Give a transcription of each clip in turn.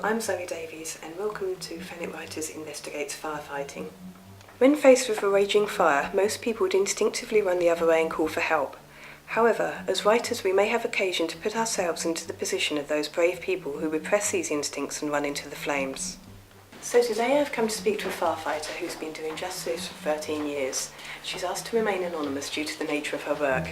I'm Zoe Davies and welcome to Thanet Writers Investigates Firefighting. When faced with a raging fire, most people would instinctively run the other way and call for help. However, as writers we may have occasion to put ourselves into the position of those brave people who repress these instincts and run into the flames. So today I've come to speak to a firefighter who's been doing just this for 13 years. She's asked to remain anonymous due to the nature of her work.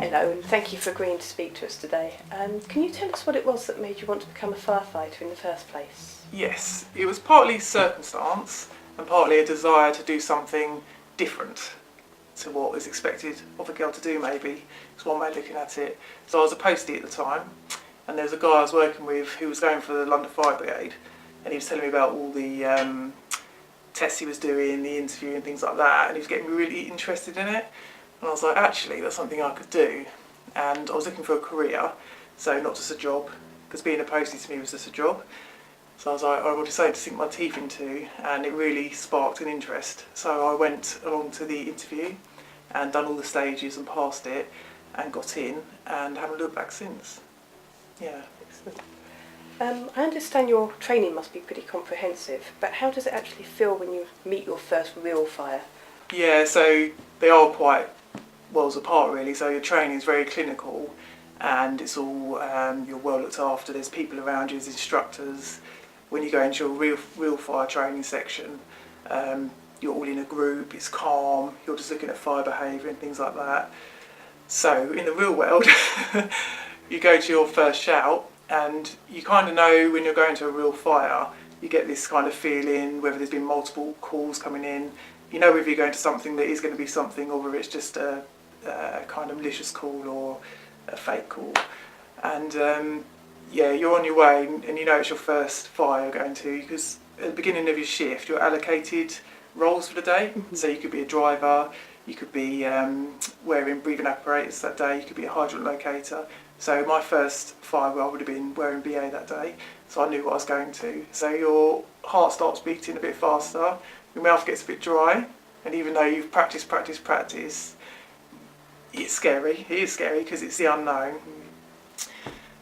Hello, and thank you for agreeing to speak to us today. Can you tell us what it was that made you want to become a firefighter in the first place? Yes, it was partly circumstance and partly a desire to do something different to what is expected of a girl to do, maybe. It's one way of looking at it. So I was a postie at the time, and there was a guy I was working with who was going for the London Fire Brigade, and he was telling me about all the tests he was doing, the interview and things like that, and he was getting me really interested in it. And I was like, actually, that's something I could do. And I was looking for a career, so not just a job, because being a postie to me was just a job. So I was like, I decided to sink my teeth into, and it really sparked an interest. So I went along to the interview and done all the stages and passed it and got in and haven't looked back since. Yeah. Excellent. I understand your training must be pretty comprehensive, but how does it actually feel when you meet your first real fire? Yeah, so they are quite worlds apart really. So your training is very clinical and it's all, you're well looked after, there's people around you, there's instructors. When you go into your real fire training section, you're all in a group, it's calm, you're just looking at fire behaviour and things like that. So in the real world, you go to your first shout and you kind of know when you're going to a real fire, you get this kind of feeling whether there's been multiple calls coming in, you know whether you're going to something that is going to be something or whether it's just a kind of malicious call or a fake call. And yeah, you're on your way and you know it's your first fire you're going to, because at the beginning of your shift you're allocated roles for the day. So you could be a driver, you could be wearing breathing apparatus that day, you could be a hydrant locator. So my first fire I would have been wearing BA that day, so I knew what I was going to. So your heart starts beating a bit faster, your mouth gets a bit dry, and even though you've practiced, it's scary. It is scary because it's the unknown.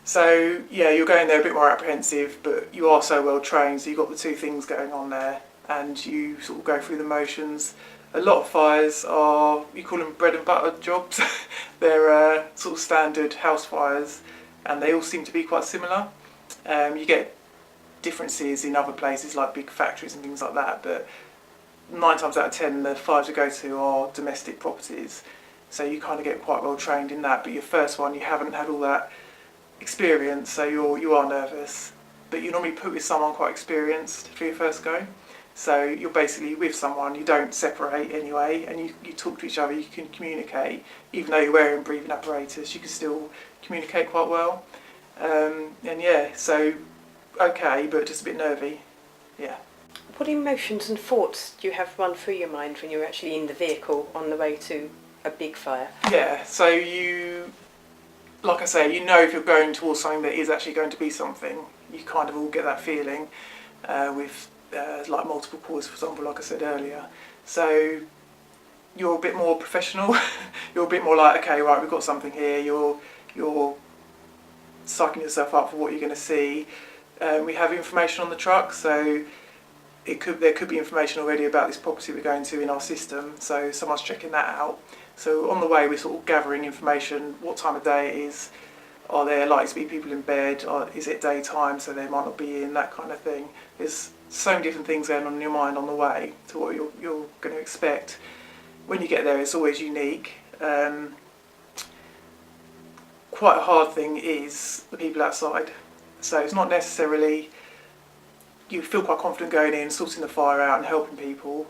So yeah, you're going there a bit more apprehensive, but you are so well trained, so you've got the two things going on there, and you sort of go through the motions. A lot of fires are, you call them bread and butter jobs. They're sort of standard house fires, and they all seem to be quite similar. You get differences in other places like big factories and things like that, but 9 times out of 10 the fires you go to are domestic properties, so you kind of get quite well trained in that. But your first one, you haven't had all that experience, so you are nervous, but you normally put with someone quite experienced for your first go. So you're basically with someone, you don't separate anyway, and you talk to each other, you can communicate. Even though you're wearing breathing apparatus, you can still communicate quite well. And yeah, so okay, but just a bit nervy, yeah. What emotions and thoughts do you have run through your mind when you're actually in the vehicle on the way to a big fire? Yeah, so you, like I say, you know if you're going towards something that is actually going to be something. You kind of all get that feeling with like multiple calls, for example, like I said earlier. So you're a bit more professional. You're a bit more like, okay, right, we've got something here. You're psyching yourself up for what you're going to see. We have information on the truck, so there could be information already about this property we're going to in our system. So someone's checking that out. So on the way we're sort of gathering information, what time of day it is, are there likely to be people in bed, or is it daytime so they might not be in, that kind of thing. There's so many different things going on in your mind on the way to what you're going to expect. When you get there it's always unique. Quite a hard thing is the people outside. So it's not necessarily, you feel quite confident going in, sorting the fire out and helping people.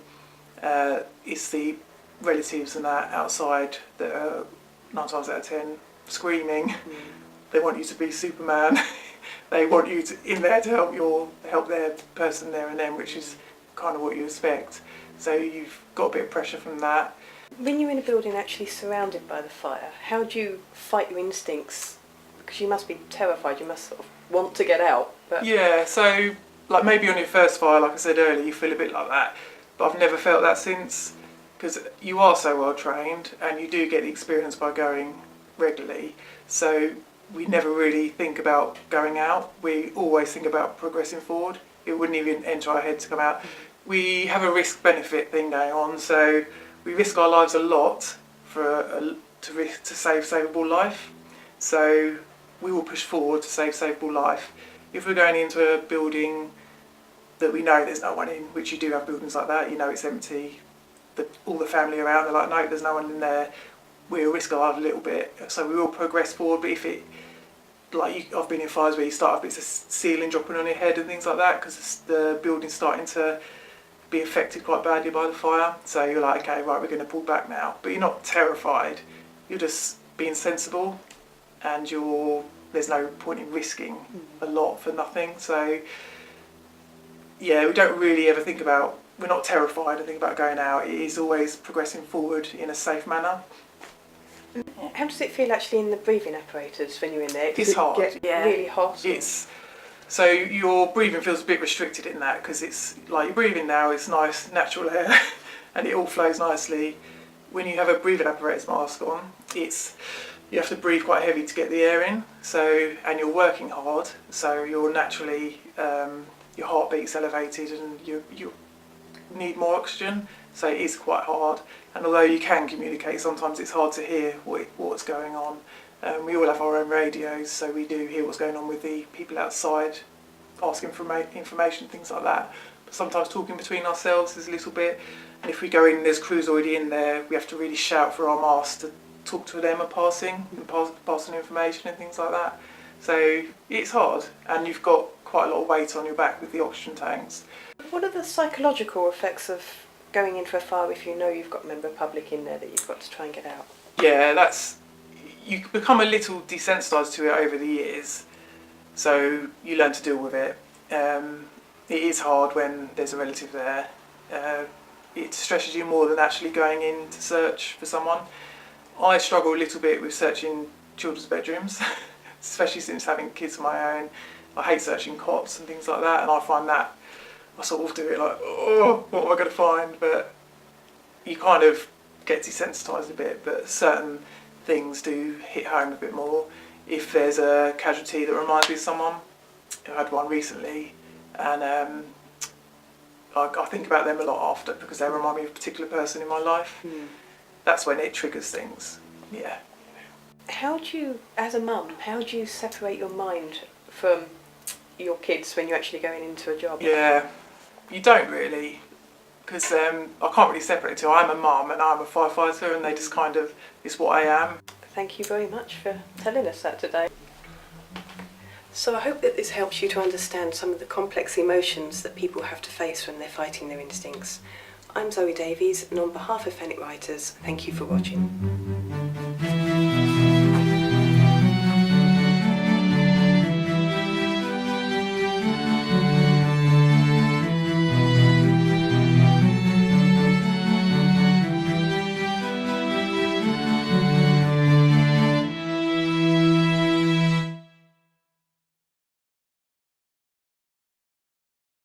It's the relatives and that outside that are 9 times out of 10 screaming. They want you to be Superman. They want you in there to help their person there and then, which is kind of what you expect. So you've got a bit of pressure from that. When you're in a building actually surrounded by the fire, how do you fight your instincts? Because you must be terrified, you must sort of want to get out. But yeah, so like maybe on your first fire, like I said earlier, you feel a bit like that. But I've never felt that since. because you are so well trained and you do get the experience by going regularly. So we never really think about going out. We always think about progressing forward. It wouldn't even enter our head to come out. We have a risk-benefit thing going on, so we risk our lives a lot to save savable life. So we will push forward to save savable life. If we're going into a building that we know there's no one in, which you do have buildings like that, you know it's empty, all the family around, they're like, no, there's no one in there, we'll risk our life a little bit. So we will progress forward, but if I've been in fires where you start off, it's a ceiling dropping on your head and things like that, because the building's starting to be affected quite badly by the fire. So you're like, okay, right, we're going to pull back now. But you're not terrified, you're just being sensible, and there's no point in risking a lot for nothing. So yeah, we don't really ever think about, we're not terrified and think about going out. It is always progressing forward in a safe manner. How does it feel actually in the breathing apparatus when you're in there? It's hard. Really hot? So your breathing feels a bit restricted in that, because it's like you're breathing now, it's nice natural air and it all flows nicely. When you have a breathing apparatus mask on, you have to breathe quite heavy to get the air in. And you're working hard, so you're naturally your heartbeat's elevated and you need more oxygen. So it is quite hard. And although you can communicate, sometimes it's hard to hear what's going on. We all have our own radios, so we do hear what's going on with the people outside, asking for information, things like that. But sometimes talking between ourselves is a little bit. And if we go in, there's crews already in there, we have to really shout for our masks to talk to them passing information and things like that. So it's hard, and you've got quite a lot of weight on your back with the oxygen tanks. What are the psychological effects of going into a fire if you know you've got a member of public in there that you've got to try and get out? Yeah, you become a little desensitised to it over the years, so you learn to deal with it. It is hard when there's a relative there. It stresses you more than actually going in to search for someone. I struggle a little bit with searching children's bedrooms, especially since having kids of my own. I hate searching cots and things like that, and I find that I sort of do it like, oh, what am I going to find? But you kind of get desensitised a bit, but certain things do hit home a bit more. If there's a casualty that reminds me of someone, I had one recently, and I think about them a lot after, because they remind me of a particular person in my life. That's when it triggers things, yeah. How do you, as a mum, how do you separate your mind from your kids when you're actually going into a job? Yeah, you don't really, because I can't really separate the two. I'm a mum and I'm a firefighter, and they just kind of, it's what I am. Thank you very much for telling us that today. So I hope that this helps you to understand some of the complex emotions that people have to face when they're fighting their instincts. I'm Zoe Davies, and on behalf of Thanet Writers, thank you for watching.